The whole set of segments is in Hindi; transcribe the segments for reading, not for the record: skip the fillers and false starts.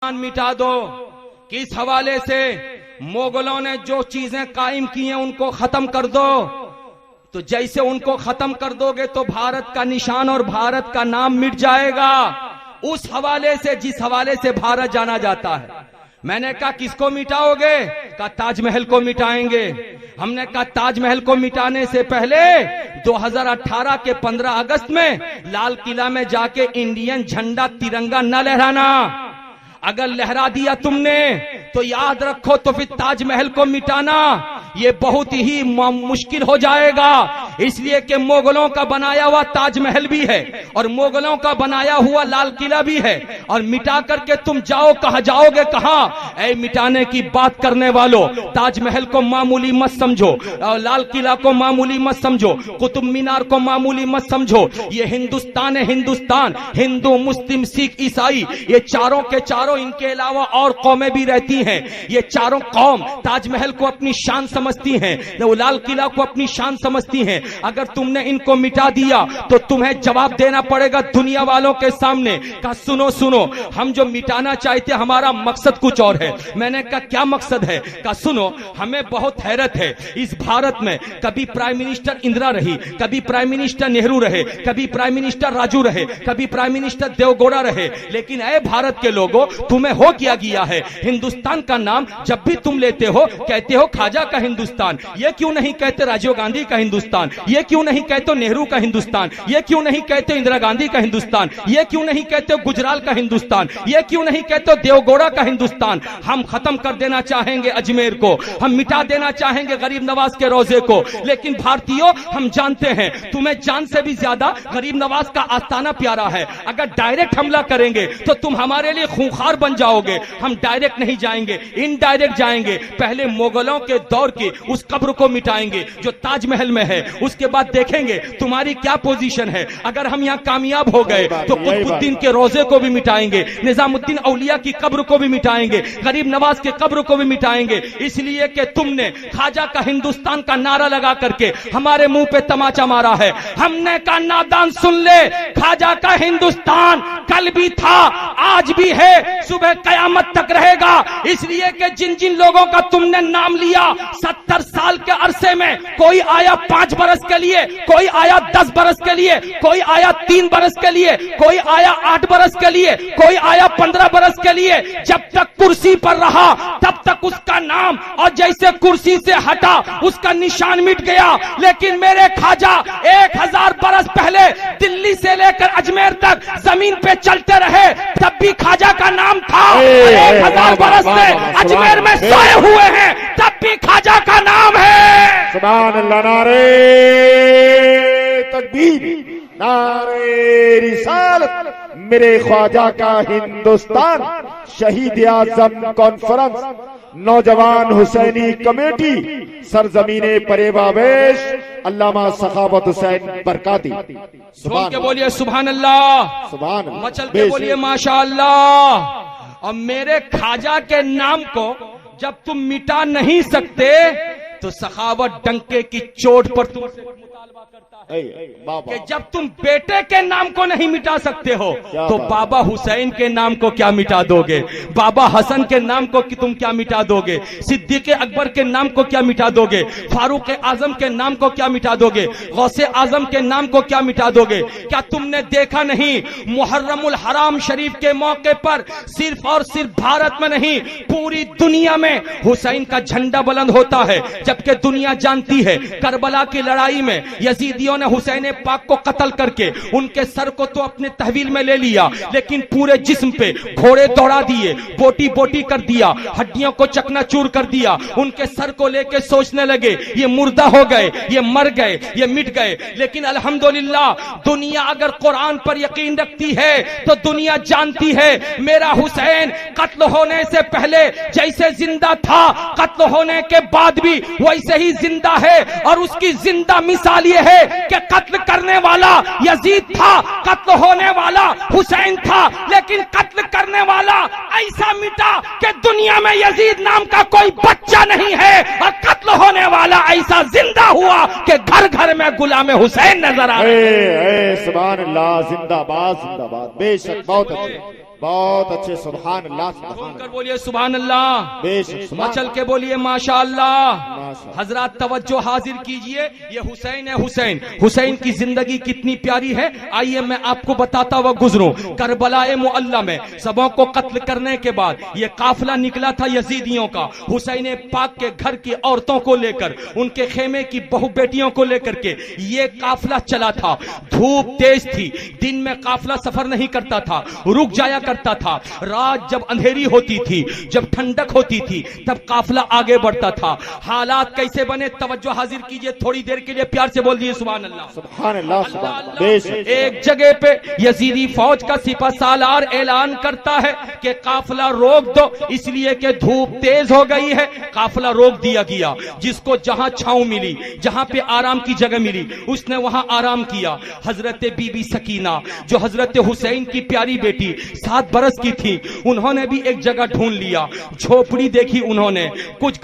निशान मिटा दो। किस हवाले से? मुगलों ने जो चीजें कायम की हैं उनको खत्म कर दो। तो जैसे उनको खत्म कर दोगे तो भारत का निशान और भारत का नाम मिट जाएगा। उस हवाले से, जिस हवाले से भारत जाना जाता है। मैंने कहा किसको मिटाओगे? कहा ताजमहल को मिटाएंगे। हमने कहा ताजमहल को मिटाने से पहले 2018 के 15 अगस्त में लाल किला में जाके इंडियन झंडा तिरंगा न लहराना। अगर लहरा दिया तुमने तो याद रखो, तो फिर ताजमहल को मिटाना ये बहुत ही मुश्किल हो जाएगा। इसलिए कि मुगलों का बनाया हुआ ताजमहल भी है और मुगलों का बनाया हुआ लाल किला भी है, और मिटा करके तुम जाओ कहां जाओगे? कहां? ऐ मिटाने की बात करने वालों, ताजमहल को मामूली मत समझो, लाल किला को मामूली मत समझो, कुतुब मीनार को मामूली मत समझो। ये हिंदुस्तान है, हिंदुस्तान। हिंदू, मुस्लिम, सिख, ईसाई, ये चारों के चारों, इनके अलावा और कौमें भी रहती हैं। ये चारों कौम ताजमहल को अपनी शान समझती हैं, वो लाल किला को अपनी शान समझती हैं। अगर तुमने इनको मिटा दिया तो तुम्हें जवाब देना पड़ेगा दुनिया वालों के सामने। कहा सुनो सुनो, हम जो मिटाना चाहते हमारा मकसद कुछ और है। मैंने कहा क्या मकसद है? कहा सुनो, हमें बहुत हैरत है इस भारत में, कभी प्राइम मिनिस्टर इंदिरा रही, कभी प्राइम मिनिस्टर नेहरू रहे, कभी प्राइम मिनिस्टर राजू रहे, कभी प्राइम मिनिस्टर देवगौड़ा रहे, लेकिन ऐ भारत के लोगों, तुम्हें हो क्या गया है? हिंदुस्तान का नाम जब भी तुम लेते हो कहते हो ख्वाजा का हिंदुस्तान। ये क्यों नहीं कहते राजीव गांधी का हिंदुस्तान? ये क्यों नहीं कहते नेहरू का हिंदुस्तान? ये क्यों नहीं कहते इंदिरा गांधी का हिंदुस्तान? ये क्यों नहीं कहते गुजराल का हिंदुस्तान? ये क्यों नहीं कहते देवगौड़ा का हिंदुस्तान? हम खत्म कर देना चाहेंगे अजमेर को, हम मिटा देना चाहेंगे गरीब नवाज के रोजे को, लेकिन भारतीयों हम जानते हैं तुम्हें जान से भी ज्यादा गरीब नवाज का आस्ताना प्यारा है। अगर डायरेक्ट हमला करेंगे तो तुम हमारे लिए खूंखार बन जाओगे। हम डायरेक्ट नहीं जाएंगे, इनडायरेक्ट जाएंगे। पहले मुगलों के दौर की उस कब्र को मिटाएंगे जो ताजमहल में है, उसके बाद देखेंगे तुम्हारी क्या पोजीशन है। अगर हम यहाँ कामयाब हो गए तो कुतुबुद्दीन के रोजे को भी मिटाएंगे, निजामुद्दीन औलिया की कब्र को भी मिटाएंगे, गरीब नवाज के कब्र को भी मिटाएंगे। इसलिए कि तुमने ख्वाजा का हिंदुस्तान का नारा लगा करके हमारे मुंह पे तमाचा मारा है। हमने कहा नादान सुन ले, ख्वाजा का हिंदुस्तान कल भी था, आज भी है, सुबह कयामत तक रहेगा। इसलिए कि जिन जिन लोगों का तुमने नाम लिया 70 साल के अरसे में, कोई आया 5 बरस के लिए, कोई आया 10 बरस के लिए, कोई आया 3 बरस के लिए, कोई आया 8 बरस के लिए, कोई आया 15 बरस के लिए। जब तक कुर्सी पर रहा तब तक उसका नाम, और जैसे कुर्सी से हटा उसका निशान मिट गया। लेकिन मेरे ख्वाजा 1000 बरस पहले दिल्ली से लेकर अजमेर तक जमीन पे चलते रहे, तब भी ख्वाजा का नाम था। 1000 बरस से अजमेर में सोए हुए हैं, तब भी ख्वाजा का नाम है। सुभान अल्लाह, नारे तकबीर, नारे रिसालत, मेरे ख्वाजा का हिंदुस्तान। शहीद आजम कॉन्फ्रेंस, नौजवान हुसैनी कमेटी, सरजमीने परेबावेश, अल्लामा सखावत हुसैन बरकाती। सुभान के बोलिए सुभान अल्लाह, सुभान, मचल के बोलिए माशा अल्लाह। और मेरे ख्वाजा के नाम को जब तुम मिटा नहीं सकते तो सखावत डंके की चोट पर तुमसे मुतालबा करता है कि जब तुम बेटे के नाम को नहीं मिटा सकते हो तो बाबा हुसैन के नाम को क्या मिटा दोगे? बाबा हसन के नाम को तुम क्या मिटा दोगे? सिद्दीक अकबर के नाम को क्या मिटा दोगे? फारूक आजम के नाम को क्या मिटा दोगे? गौसे आजम के नाम को क्या मिटा दोगे? क्या तुमने देखा नहीं, मुहर्रमुल हराम शरीफ के मौके पर सिर्फ और सिर्फ भारत में नहीं पूरी दुनिया में हुसैन का झंडा बुलंद होता है, जबकि दुनिया जानती है करबला की लड़ाई में यजीदियों ने हुसैन पाक को कत्ल करके उनके सर को तो अपने तहवील में ले लिया, लेकिन पूरे जिस्म पे घोड़े दौड़ा दिए, बोटी बोटी कर दिया, हड्डियों को चकनाचूर कर दिया। उनके सर को लेके सोचने लगे ये मुर्दा हो गए, ये मर गए, ये मिट गए। लेकिन अल्हम्दुलिल्लाह दुनिया अगर कुरान पर यकीन रखती है तो दुनिया जानती है मेरा हुसैन कत्ल होने से पहले जैसे जिंदा था, कत्ल होने के बाद भी वैसे ही जिंदा है। और उसकी जिंदा मिसाल ये है कि कत्ल करने वाला यजीद था, कत्ल होने वाला हुसैन था, लेकिन कत्ल करने वाला ऐसा मिटा कि दुनिया में यजीद नाम का कोई बच्चा नहीं है, और कत्ल होने वाला ऐसा जिंदा हुआ कि घर घर में गुलाम हुसैन नजर आ रहे। सुभान अल्लाह, जिंदाबाद जिंदाबाद, बेशक बहुत अच्छे। बहुत अच्छे, सुभान अल्लाह, सुभान बोलकर अल्लाह, बोलिए सुभान अल्लाह, बेशक, सुभान मचल के बोलिए माशा अल्लाह। माशा। हजरत तवज्जो हाजिर कीजिए, ये हुसैन है। हुसैन हुसैन की जिंदगी कितनी प्यारी है, आइए मैं आपको बताता हुआ गुजरूं। करबलाए मुअल्ला में सबों को कत्ल करने के बाद ये काफिला निकला था यजीदियों का, हुसैन पाक के घर की औरतों को लेकर, उनके खेमे की बहु बेटियों को लेकर के ये काफिला चला था। धूप तेज थी, दिन में काफिला सफर नहीं करता था, रुक जाया करता था। रात जब अंधेरी होती थी, जब ठंडक होती थी, तब काफिला आगे बढ़ता था। हालात कैसे बने, तवज्जो हाजिर कीजिए, थोड़ी देर के लिए प्यार से बोल दिए सुभान अल्लाह, सुभान अल्लाह, सुभान अल्लाह, बेशक। एक जगह पे यजीदी फौज का सिपा सालार ऐलान करता है कि काफिला रोक दो, इसलिए कि धूप तेज हो गई है। काफिला रोक दिया गया, जिसको जहां छांव मिली, जहां पे आराम की जगह मिली, उसने वहां आराम किया। हजरत बीबी सकीना जो हजरत हुसैन की प्यारी बेटी 7 बरस की थी, उन्होंने भी एक जगह ढूंढ लिया। झोपड़ी देखी उन्होंने, कुछ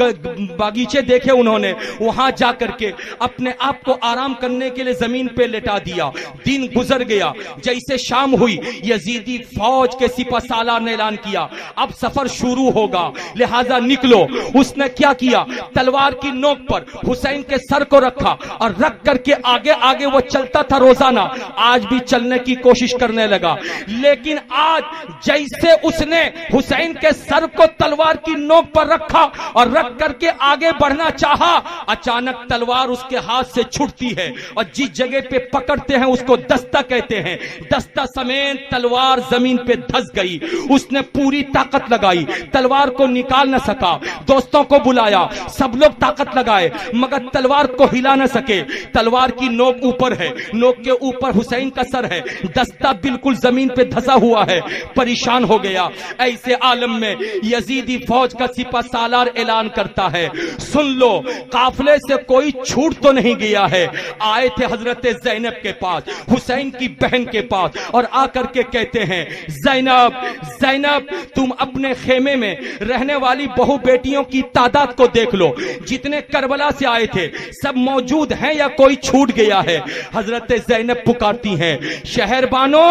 बागीचे देखे उन्होंने, वहां जाकर के अपने आप को आराम करने के लिए जमीन पे लेटा दिया। दिन गुजर गया, जैसे शाम हुई यजीदी फौज के सिपा सालार ने ऐलान किया अब सफर शुरू होगा, लिहाजा निकलो। उसने क्या किया, तलवार की नोक पर हुसैन के सर को रखा और रख करके आगे आगे वो चलता था रोजाना। आज भी चलने की कोशिश करने लगा, लेकिन आज जैसे उसने हुसैन के सर को तलवार की नोक पर रखा और रख करके आगे बढ़ना चाहा, अचानक तलवार उसके हाथ से छूटती है और जिस जगह पे पकड़ते हैं उसको दस्ता कहते हैं। दस्ता समेत तलवार जमीन पे धंस गई। उसने पूरी ताकत लगाई, तलवार को निकाल न सका। दोस्तों को बुलाया, सब लोग ताकत लगाए, मगर तलवार को हिला न सके। तलवार की नोक ऊपर है, नोक के ऊपर हुसैन का सर है, दस्ता बिल्कुल जमीन पे धंसा हुआ है। परेशान हो गया। ऐसे आलम में यजीदी फौज का सिपा सालार ऐलान करता है, सुन लो, काफिले से कोई छूट तो नहीं गया है। आए थे हजरत ज़ैनब के पास, हुसैन की बहन के पास, और आकर के कहते हैं, ज़ैनब ज़ैनब, तुम अपने खेमे में रहने वाली बहु बेटियों की तादाद को देख लो, जितने करबला से आए थे सब मौजूद हैं या कोई छूट गया है। हजरत ज़ैनब पुकारती हैं, शहर बानो,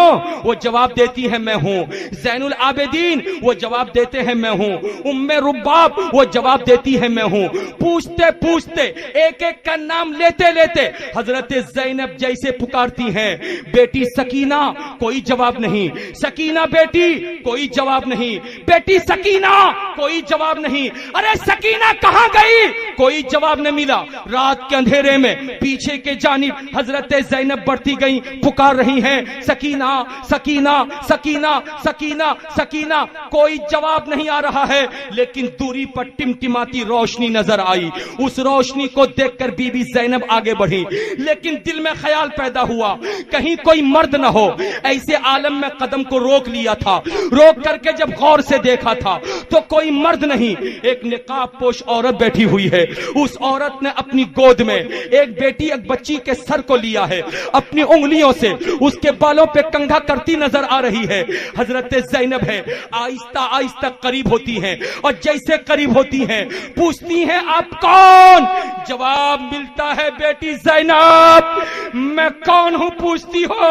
वो जवाब देती है मैं हूं। ज़ैनुल आबिदीन, वो जवाब देते हैं मैं हूं। उम्मे रुबाब, वो जवाब देती है मैं हूं। पूछते पूछते एक एक का नाम लेते लेते हजरत ज़ैनब जैसे पुकारती हैं, बेटी सकीना, कोई जवाब नहीं। सकीना बेटी, कोई जवाब नहीं। बेटी सकीना, कोई जवाब नहीं। अरे सकीना कहां गई, कोई जवाब न मिला। रात के अंधेरे में पीछे के जानिब हजरत ज़ैनब बढ़ती गई, पुकार रही हैं, सकीना सकीना सकीना सकीना सकीना। कोई जवाब नहीं आ रहा है, लेकिन दूरी पर टिमटिमाती रोशनी नजर आई। उस रोशनी को देखकर बीबी ज़ैनब आगे बढ़ी, लेकिन दिल में ख्याल पैदा हुआ कहीं कोई मर्द न हो। ऐसे आलम में कदम को रोक लिया था। रोक करके जब गौर से देखा था तो कोई मर्द नहीं, एक निकाब पोश औरत बैठी हुई है। उस औरत ने अपनी गोद में एक बेटी, एक बच्ची के सर को लिया है, अपनी उंगलियों से उसके बालों पे कंघा करती नजर आ रही है। हजरत ज़ैनब है, आहिस्ता आहिस्ता करीब होती हैं, और जैसे करीब होती हैं पूछती हैं, आप कौन? जवाब मिलता है, बेटी ज़ैनब, मैं कौन हूं पूछती हो?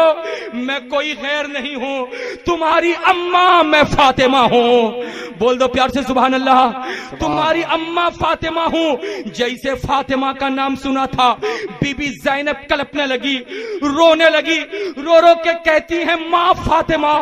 मैं कोई गैर नहीं हूं, तुम्हारी अम्मा, मैं फातिमा हूं। बोल दो प्यार से सुभान अल्लाह। तुम्हारी अम्मा फातिमा हूं। जैसे फातिमा का नाम सुना था, बीबी ज़ैनब कलपने लगी, रोने लगी। रो रो के कहती है, माँ फातिमा,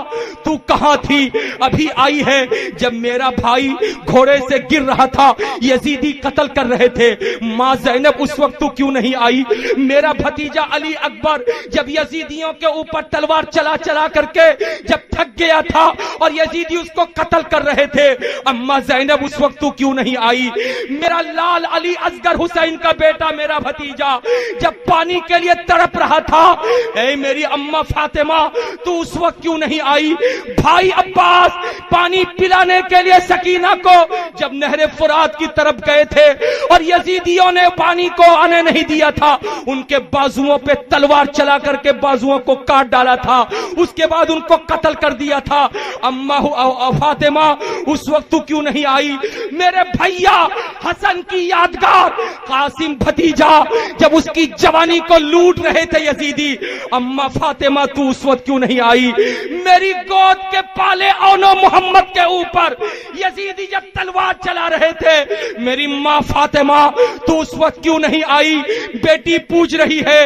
तू कहां थी? अभी आई है जब मेरा भाई घोड़े से गिर रहा था, यजीदी कत्ल कर रहे थे। माँ ज़ैनब, उस वक्त तू क्यों नहीं आई? मेरा भतीजा अली अकबर जब यजीदियों के ऊपर तलवार चला चला करके जब थक गया था और यजीदी उसको कत्ल कर रहे थे, अम्मा ज़ैनब, उस वक्त तू क्यों नहीं आई? मेरा लाल अली असगर हुसैन का बेटा, मेरा भतीजा जब पानी के लिए तड़प रहा था, ऐ मेरी अम्मा फातिमा, तू उस वक्त क्यों नहीं आई? भाई अब्बास पानी पिलाने के लिए सकीना को जब नहरे फुरात की तरफ गए थे और यजीदियों ने पानी को आने नहीं दिया था, उनके बाजुओं पे तलवार चला करके बाजुओं को काट डाला था, उसके बाद उनको कत्ल कर दिया था। अम्मा फातिमा उस वक्त तू क्यों नहीं आई? मेरे भैया हसन की यादगार कासिम भतीजा जब उसकी जवानी को लूट रहे थे यजीदी, अम्मा फातिमा तू उस वक्त क्यों नहीं आई? मेरी गोद के पाले औनो मोहम्मद के ऊपर यजीदी जब तलवार चला रहे थे, मेरी माँ फातिमा तू उस वक्त क्यों नहीं आई? बेटी पूछ रही है,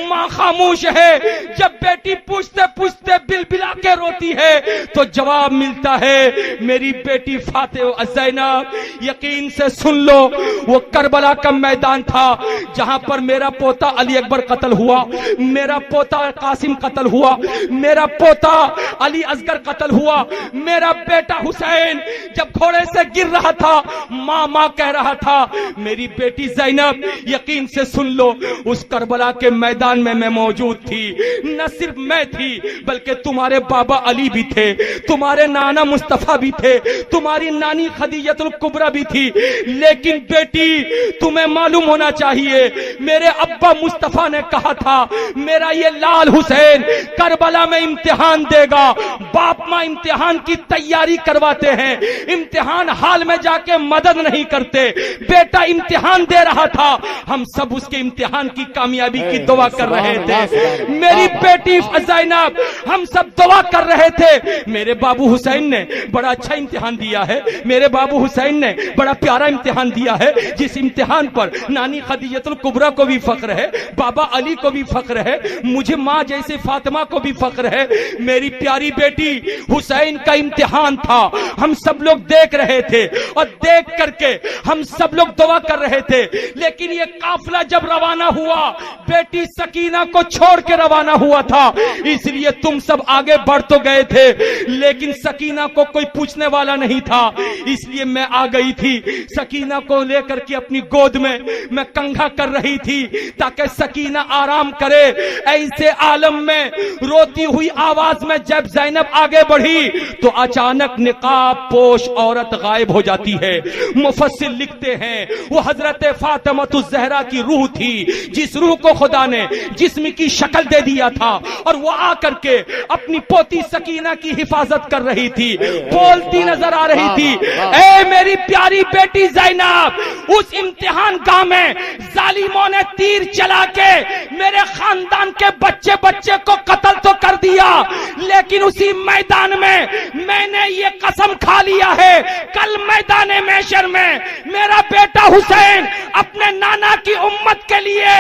माँ खामोश है। जब बेटी पूछते पूछते बिलबिला के रोती है तो जवाब मिलता है, मेरी बेटी फातिमा ज़ैनब यकीन से सुन लो, वो करबला का मैदान था जहां पर मेरा पोता अली अकबर कत्ल हुआ, मेरा पोता कासिम कत्ल हुआ, मेरा पोता अली असगर कत्ल हुआ, मेरा बेटा हुसैन जब घोड़े से गिर रहा था माँ माँ कह रहा था। मेरी बेटी ज़ैनब यकीन से सुन लो, उस करबला के मैदान में मैं मौजूद थी। न सिर्फ मैं थी बल्कि तुम्हारे बाबा अली भी थे, तुम्हारे नाना मुस्तफा भी थे, तुम्हारी नानी खदीजतुल कुबरा भी थी। लेकिन बेटी तुम्हें मालूम होना चाहिए, मेरे अब्बा मुस्तफा ने कहा था मेरा ये लाल हुसैन करबला में इम्तिहान देगा। बाप माँ इम्तिहान की तैयारी करवाते हैं, इम्तिहान हाल में जाके मदद नहीं करते। बेटा इम्तिहान दे रहा था, हम सब उसके इम्तिहान की कामयाबी की दुआ कर रहे थे। मेरी बेटी ज़ैनब हम सब दुआ कर रहे थे। मेरे बाबू हुसैन ने बड़ा अच्छा इम्तिहान दिया है, मेरे बाबू हुसैन ने बड़ा प्यारा इम्तिहान दिया है, जिस इम्तिहान पर नानी खदीजतुल कुबरा को भी फख्र है, बाबा अली को भी फख्र है, मुझे माँ जैसे फातिमा को भी फख्र है। मेरी प्यारी बेटी हुसैन का इम्तिहान था, हम सब लोग देख रहे थे और देख करके हम सब लोग दुआ कर रहे थे। लेकिन ये काफिला जब रवाना हुआ, बेटी सकीना को छोड़ के रवाना हुआ था, इसलिए तुम सब आगे बढ़ तो गए थे लेकिन सकीना को कोई पूछने वाला नहीं था, इसलिए मैं आ गई थी। सकीना को लेकर के अपनी गोद में मैं कंघा कर रही थी ताकि सकीना आराम करे। ऐसे आलम में रोती हुई आवाज में जब ज़ैनब आगे बढ़ी तो अचानक निकाब पोश औरत गायब हो जाती है। मुफस्सिर लिखते हैं वो हजरत फातिमा ज़हरा की रूह थी, जिस रूह को खुदा ने जिस्म की शक्ल दे दिया था और वो आकर के अपनी पोती सकीना की हिफाजत कर रही थी, बोलती नजर आ रही थी, ए मेरी प्यारी बेटी ज़ैनब, उस इम्तिहान गाह में जालिमों ने तीर चला के मेरे खानदान के बच्चे बच्चे को कत्ल तो कर दिया, लेकिन उसी मैदान में मैंने ये कसम खा लिया है, कल मैदान महशर में मेरा बेटा हुसैन अपने नाना की उम्मत के लिए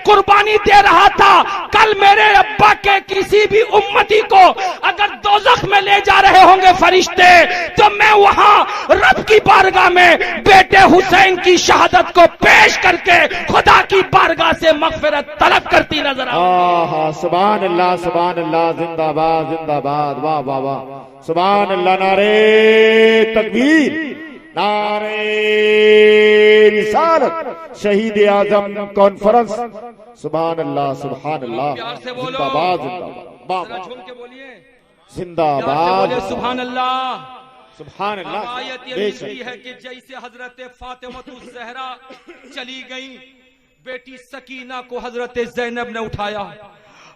कुर्बानी दे रहा था। कल मेरे अब्बा के किसी भी उम्मती को अगर दोज़ख में ले जा रहे होंगे फरिश्ते, तो मैं वहां रब की बारगाह में बेटे हुसैन की शहादत को पेश करके खुदा की बारगाह से मगफिरत तलब करती नजर आऊं। सुभान अल्लाह, सुभान अल्लाह, जिंदाबाद जिंदाबाद, वाह वाह वाह, सुभान अल्लाह, नारे तकबीर, नारे रिसालत, शहीद आजम कॉन्फ्रेंस, सुभान अल्लाह, सुभान अल्लाह, जिंदाबाद जिंदाबाद, वाह वाह, जिंदाबाद, सुभान अल्लाह, सुभान अल्लाह। आयत ये मिलती है कि जैसे हजरत फातिमा ज़हरा चली गई, बेटी सकीना को हजरत ज़ैनब ने उठाया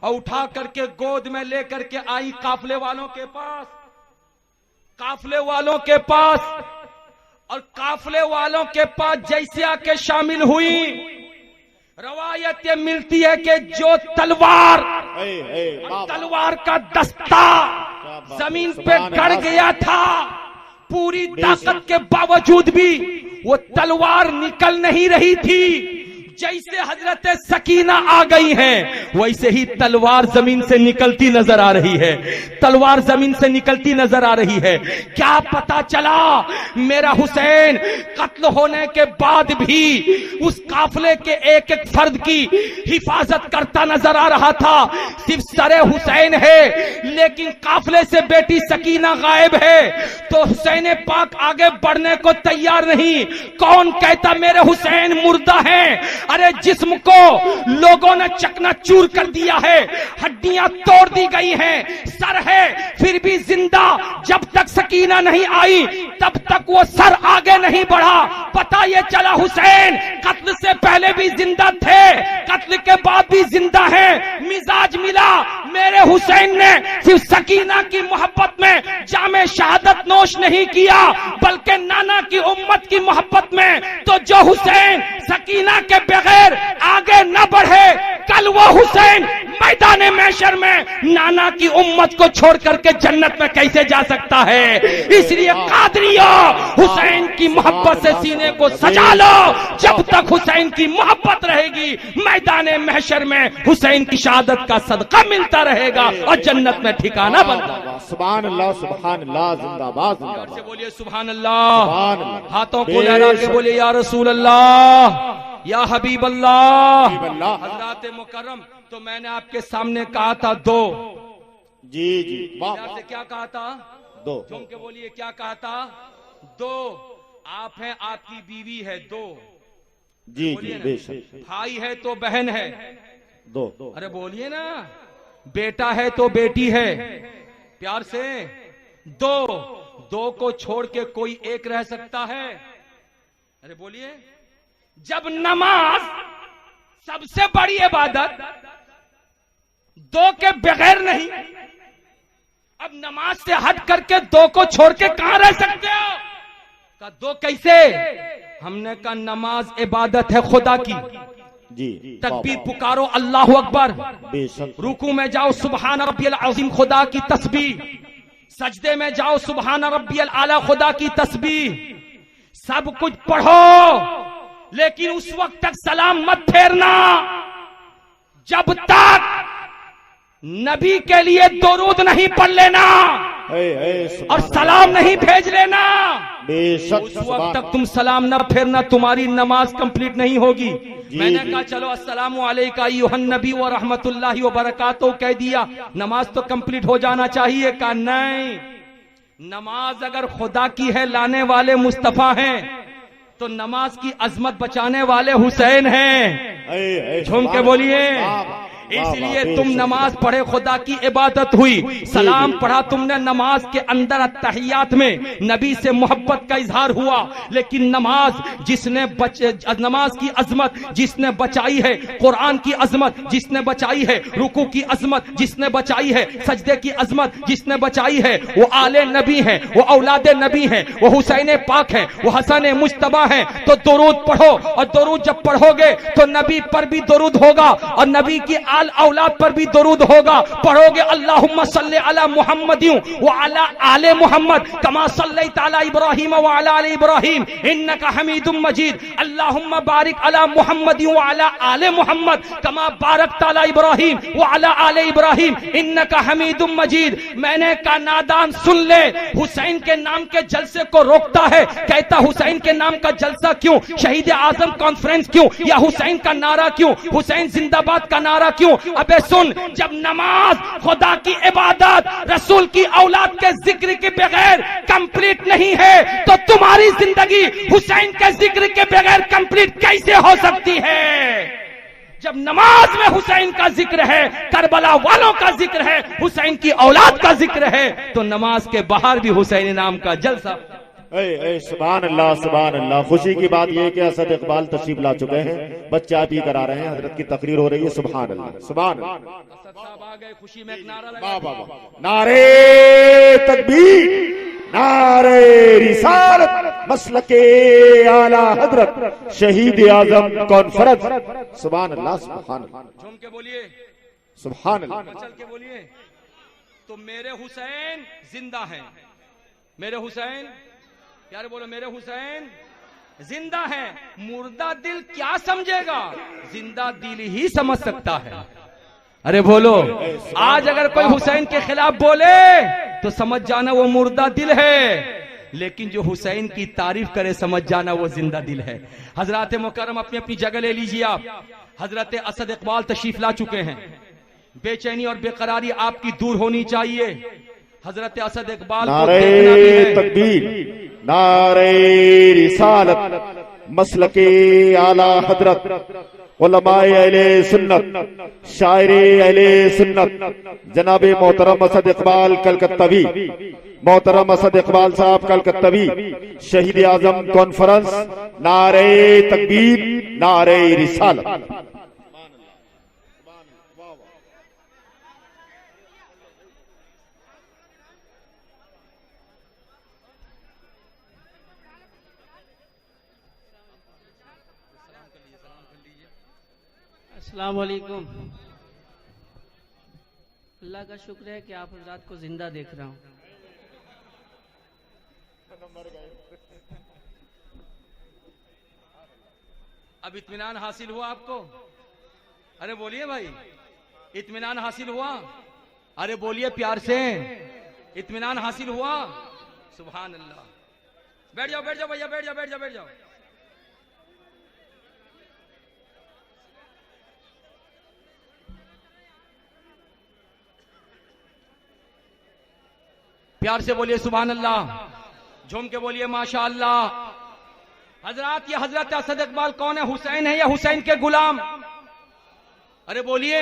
और उठा करके गोद में लेकर के आई काफले वालों के पास, काफले वालों के पास, और काफले वालों के पास जैसे आके शामिल हुई, रवायत ये मिलती है कि जो तलवार का दस्ता जमीन पे गड़ गया था, पूरी ताकत के बावजूद भी वो तलवार निकल नहीं रही थी। जैसे हजरत सकीना आ गई हैं, वैसे ही तलवार जमीन से निकलती नजर आ रही है, तलवार जमीन से निकलती नजर आ रही है। क्या पता चला, मेरा हुसैन कत्ल होने के बाद भी उस काफले के एक एक फर्द की हिफाजत करता नजर आ रहा था। सिर्फ सरे हुसैन है, लेकिन काफले से बेटी सकीना गायब है, तो हुसैन पाक आगे बढ़ने को तैयार नहीं। कौन कहता मेरे हुसैन मुर्दा हैं? अरे जिस्म को लोगों ने चकनाचूर कर दिया है, हड्डियां तोड़ दी गई हैं, सर है फिर भी जिंदा। जब तक सकीना नहीं आई तब तक वो सर आगे नहीं बढ़ा। पता ये चला हुसैन कत्ल से पहले भी जिंदा थे, कत्ल के बाद भी जिंदा है। मिजाज मिला मेरे हुसैन ने सिर्फ सकीना की मोहब्बत में जामे शहादत नोश नहीं किया, बल्कि नाना की उम्मत की मोहब्बत में। तो जो हुसैन सकीना के बगैर आगे न बढ़े, कल वो हुसैन मैदान महशर में नाना की उम्मत को छोड़ करके जन्नत में कैसे जा सकता है। इसलिए कादरिया हुसैन की मोहब्बत से सीने को सजा लो। जब तक हुसैन की मोहब्बत रहेगी मैदान महशर में हुसैन की शहादत का सदका मिलता रहेगा और जन्नत में ठिकाना बनता। सुभान अल्लाह, सुभान अल्लाह, जिंदाबाद जिंदाबाद। से बोलिए सुभान अल्लाह, हाथों को लहरा के बोलिए या रसूल अल्लाह, या हबीब अल्लाह। हजरात मुकर्रम, तो मैंने आपके सामने कहा था दो। जी जी, से क्या कहा था? दो। झूम के बोलिए क्या कहा था? दो। आप हैं, आपकी बीवी है, दो। जी जी, बेशक। भाई है तो बहन है, दो। अरे बोलिए ना, बेटा है तो बेटी है, प्यार से। दो, दो को छोड़ के कोई एक रह सकता है? अरे बोलिए। जब नमाज सबसे बड़ी इबादत दो के बगैर नहीं, अब नमाज से हट करके दो को छोड़ के कहां रह सकते हो? का दो कैसे? हमने कहा नमाज इबादत है खुदा की। जी, तकबीर पुकारो अल्लाह अकबर, बेशक। रुकू में जाओ सुबहान रब्बियल अज़ीम खुदा की तस्बीह, सजदे में जाओ सुबहान रब्बियल आला खुदा की तस्बीह। सब कुछ पढ़ो लेकिन उस वक्त तक सलाम मत फेरना जब तक नबी के लिए दुरूद नहीं पढ़ लेना और सलाम नहीं भेज लेना। बेशक। उस वक्त तक तुम सलाम न फेरना, तुम्हारी नमाज कंप्लीट नहीं होगी। मैंने कहा चलो अस्सलामु अलैका अय्युहन नबी व रहमतुल्लाहि व बरकातहू कह दिया, नमाज तो कंप्लीट हो जाना चाहिए। कहा नहीं, नमाज अगर खुदा की है, लाने वाले मुस्तफा हैं, तो नमाज की अजमत बचाने वाले हुसैन हैं। झूम के बोलिए। इसलिए तुम नमाज पढ़े, खुदा की इबादत हुई, सलाम पढ़ा तुमने, नमाज के अंदर अत्तहियात में नबी से मोहब्बत का इजहार हुआ। लेकिन नमाज जिसने नमाज की अजमत जिसने बचाई है, कुरान की अजमत जिसने बचाई है, रुकू की अजमत जिसने बचाई है, सजदे की अजमत जिसने बचाई है, वो आले नबी है, वो औलादे नबी है, वो हुसैन पाक है, वो हसन मुज्तबा है। तो दुरूद पढ़ो, और दुरूद जब पढ़ोगे तो नबी पर भी दुरूद होगा और नबी की औलाद पर भी दुरूद होगा। पढ़ोगे अल्लाहुम्मा सल्ली अला मुहम्मदिन व अला आले मुहम्मद कमा सल्लैता अला इब्राहीम व अला आले इब्राहीम इन्नका हमीदुम मजीद। अल्लाहुम्मा बारिक अला मुहम्मदिन व अला आले मुहम्मद कमा बारकता अला इब्राहीम व अला आले इब्राहीम इन्नका हमीदुम मजीद। मैंने कहा नादान सुन ले, हुसैन के नाम के जलसे को रोकता है, कहता हुसैन के नाम का जलसा क्यों, शहीद आजम कॉन्फ्रेंस क्यों, या हुसैन का नारा क्यों, हुसैन जिंदाबाद का नारा क्यों? अबे सुन, जब नमाज खुदा की इबादत रसूल की औलाद के जिक्र के बगैर कंप्लीट नहीं है, तो तुम्हारी जिंदगी हुसैन के जिक्र के बगैर कंप्लीट कैसे हो सकती है? जब नमाज में हुसैन का जिक्र है, करबला वालों का जिक्र है, हुसैन की औलाद का जिक्र है, तो नमाज के बाहर भी हुसैन नाम का जलसा। सुभान अल्लाह, सुभान अल्लाह। खुशी की बात यह है कि असद इकबाल तशरीफ ला चुके हैं, बच्चे आप ही करा रहे हैं, हजरत की तकरीर हो रही है। सुभान अल्लाह, सुभान अल्लाह। आ गए, खुशी में एक नारा वाह वाह वाह। नारे तकबीर, नारे रिसालत, मसलके आला हजरत शहीद आजम कॉन्फ्रेंस। सुभान अल्लाह, सुभान अल्लाह। झूम के बोलिए सुभान अल्लाह। चल के बोलिए। तो मेरे हुसैन जिंदा हैं, मेरे हुसैन, प्यारे बोलो, मेरे हुसैन जिंदा है। मुर्दा दिल क्या समझेगा, जिंदा दिल ही समझ सकता है। अरे बोलो, आज अगर कोई हुसैन के खिलाफ बोले तो समझ जाना वो मुर्दा दिल है, लेकिन जो हुसैन की तारीफ करे समझ जाना वो जिंदा दिल है। हजरत मुकर्रम अपनी अपनी जगह ले लीजिए आप। हजरत असद इकबाल तशरीफ ला चुके हैं। बेचैनी और बेकरारी आपकी दूर होनी चाहिए। हजरत असद इकबाल को देखना भी है। तकबीर, नारे रिसालत, मसलके आला हजरत उलमाए अहले सुन्नत शायरे अहले सुन्नत जनाब मोहतरम असद इकबाल कलकत्तावी, मोहतरम असद इकबाल साहब कलकत्तावी, शहीद आजम कॉन्फ्रेंस, नारे तकबीर, नारे रिसालत। अस्सलाम वालेकुम। अल्लाह का शुक्र है कि आप हजरात को जिंदा देख रहा हूँ। अब इत्मीनान हासिल हुआ आपको? अरे बोलिए भाई, इत्मीनान हासिल हुआ? अरे बोलिए प्यार से, इत्मीनान हासिल हुआ? सुभान अल्लाह। बैठ जाओ, बैठ जाओ भैया, बैठ जाओ, बैठ जाओ, बैठ जाओ। प्यार से बोलिए सुभान अल्लाह, झूम के बोलिए माशा अल्लाह। हजरात, ये हजरत असद इकबाल कौन है? हुसैन है या हुसैन के गुलाम? अरे बोलिए,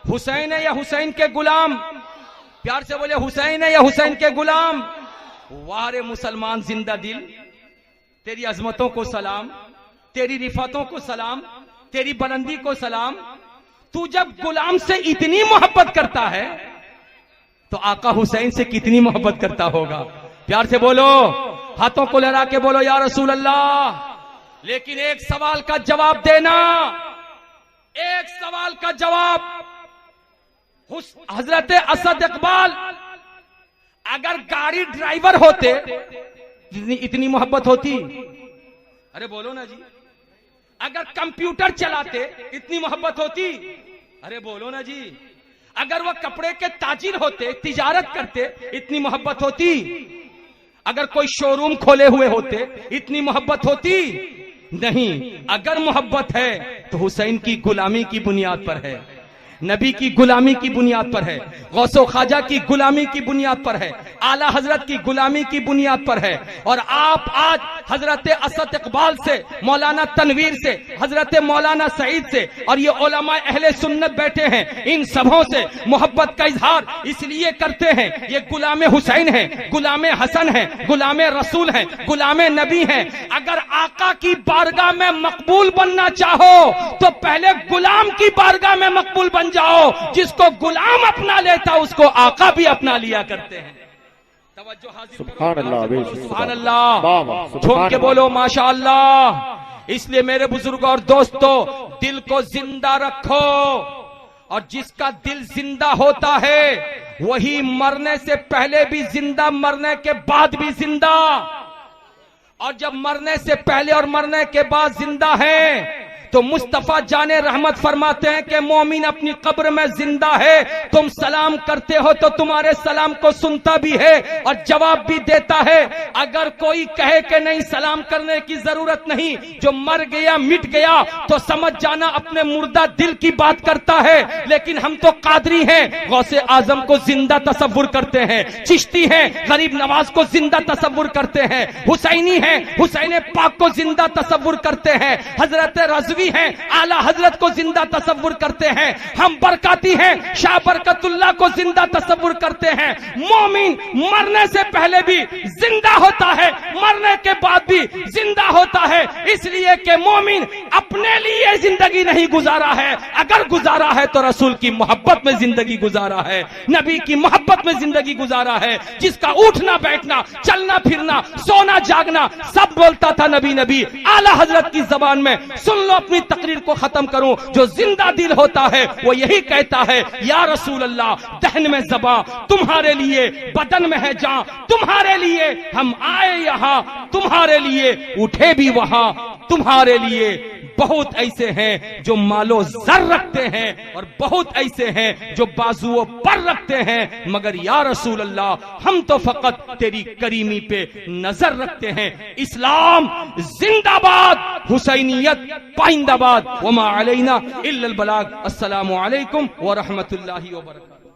हुसैन है या हुसैन के गुलाम? प्यार से बोलिए, हुसैन है या हुसैन के गुलाम? वाह रे मुसलमान जिंदा दिल, तेरी अजमतों को सलाम, तेरी रिफातों को सलाम, तेरी बुलंदी को सलाम। तू जब गुलाम से इतनी मोहब्बत करता है तो आका हुसैन से कितनी मोहब्बत करता होगा? प्यार से बोलो, हाथों को लहरा के बोलो या रसूल अल्लाह। लेकिन एक सवाल का जवाब देना, एक सवाल का जवाब। हजरत असद इकबाल अगर गाड़ी ड्राइवर होते इतनी मोहब्बत होती? अरे बोलो ना जी। अगर कंप्यूटर चलाते इतनी मोहब्बत होती? अरे बोलो ना जी। अगर वह कपड़े के ताजिर होते, तिजारत करते, इतनी मोहब्बत होती? अगर कोई शोरूम खोले हुए होते, इतनी मोहब्बत होती? नहीं। अगर मोहब्बत है तो हुसैन की गुलामी की बुनियाद पर है, नबी की गुलामी की बुनियाद पर है, गौसो ख्वाजा की गुलामी की बुनियाद पर है, आला हजरत की गुलामी की बुनियाद पर है। और आप आज हजरत असद इकबाल से, मौलाना तनवीर से, हजरत मौलाना सईद से और ये उलमा अहले सुन्नत बैठे हैं, इन सबों से मोहब्बत का इजहार इसलिए करते हैं, ये गुलाम हुसैन है, गुलाम हसन है, गुलाम रसूल है, गुलाम नबी है। अगर आका की बारगाह में मकबूल बनना चाहो तो पहले गुलाम की बारगाह में मकबूल बन जाओ। जिसको गुलाम अपना लेता उसको आका भी अपना लिया करते हैं। तवज्जो हाजिर सुभान अल्लाह, सुभान अल्लाह, झूम के बोलो माशा अल्लाह। इसलिए मेरे बुजुर्गों और दोस्तों, दिल को जिंदा रखो, और जिसका दिल जिंदा होता है वही मरने से पहले भी जिंदा, मरने के बाद भी जिंदा। और जब मरने से पहले और मरने के बाद जिंदा है तो मुस्तफा जाने रहमत फरमाते हैं कि मोमिन अपनी कब्र में जिंदा है, तुम सलाम करते हो तो तुम्हारे सलाम को सुनता भी है और जवाब भी देता है। अगर कोई कहे कि नहीं सलाम करने की जरूरत नहीं, जो मर गया मिट गया, तो समझ जाना अपने मुर्दा दिल की बात करता है। लेकिन हम तो कादरी हैं, गौसे आजम को जिंदा तसव्वुर करते हैं, चिश्ती हैं, गरीब नवाज को जिंदा तसव्वुर करते हैं, हुसैनी हैं, हुसैन पाक को जिंदा तसव्वुर करते हैं, हजरत रज़वी हैं, आला हजरत को जिंदा तसव्वुर करते हैं, हम बरकाती हैं, शाह बरकतुल्लाह को जिंदा तसव्वुर करते हैं। मोमिन मरने से पहले भी जिंदा होता है, मरने के बाद भी जिंदा होता है, इसलिए कि मोमिन अपने लिए जिंदगी नहीं गुजारा है, अगर गुजारा है तो रसूल की मोहब्बत में जिंदगी गुजारा है, नबी की मोहब्बत में जिंदगी गुजारा है। जिसका उठना बैठना, चलना फिरना, सोना जागना सब बोलता था नबी नबी। आला हजरत की जबान में सुन लो, अपनी तकरीर को खत्म करूं, जो जिंदा दिल होता है वो यही कहता है, या रसूल अल्लाह, दहन में ज़बा तुम्हारे लिए, बदन में है जान तुम्हारे लिए, हम आए यहां तुम्हारे लिए, उठे भी वहां तुम्हारे लिए। बहुत ऐसे हैं जो मालो जर रखते हैं और बहुत ऐसे हैं जो बाजुओं पर रखते हैं, मगर या रसूल अल्लाह हम तो फकत तेरी करीमी पे नजर रखते हैं। इस्लाम जिंदाबाद, हुसैनियत पाइंदाबाद, वमा अलैना इल्लल बलाग। अस्सलामु अलैकुम व रहमतुल्लाहि व बरकातहू।